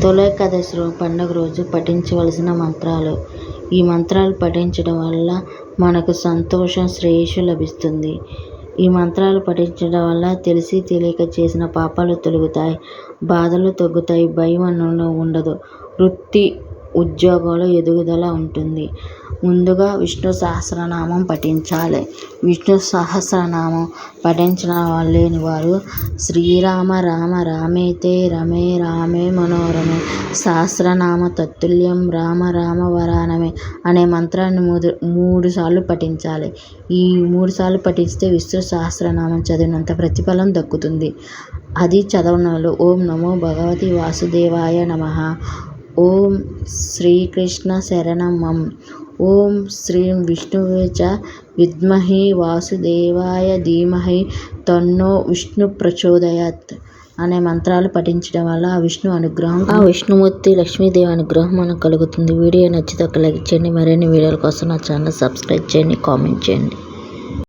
తొలేకాదశి పండుగ రోజు పఠించవలసిన మంత్రాలు. ఈ మంత్రాలు పఠించడం వల్ల మనకు సంతోషం, శ్రేయస్సు లభిస్తుంది. ఈ మంత్రాలు పఠించడం వల్ల తెలిసి తెలియక చేసిన పాపాలు తొలగుతాయి, బాధలు తగ్గుతాయి, భయం ఉండదు, వృత్తి ఉద్యోగంలో ఎదుగుదల ఉంటుంది. ముందుగా విష్ణు సహస్రనామం పఠించాలి. విష్ణు సహస్రనామం పఠించలేని వారు శ్రీరామ రామ రామేతే రమే రామే మనోరమే సహస్రనామ తత్తుల్యం రామ రామ వరానమే అనే మంత్రాన్ని 3 సార్లు పఠించాలి. ఈ 3 సార్లు పఠిస్తే విష్ణు సహస్రనామం చదివినంత ప్రతిఫలం దక్కుతుంది. అది చదవనోళ్ళు ఓం నమో భగవతే వాసుదేవాయ నమః, ఓం శ్రీకృష్ణ శరణం మం, ఓం శ్రీం విష్ణువే చ విద్మహే వాసుదేవాయ ధీమహి తన్నో విష్ణు ప్రచోదయాత్ అనే మంత్రాలు పఠించడం వల్ల ఆ విష్ణు అనుగ్రహం, ఆ విష్ణుమూర్తి లక్ష్మీదేవి అనుగ్రహం మనకు కలుగుతుంది. వీడియో నచ్చితే ఒక లైక్ చేయండి. మరిన్ని వీడియోల కోసం నా ఛానల్ సబ్స్క్రైబ్ చేయండి, కామెంట్ చేయండి.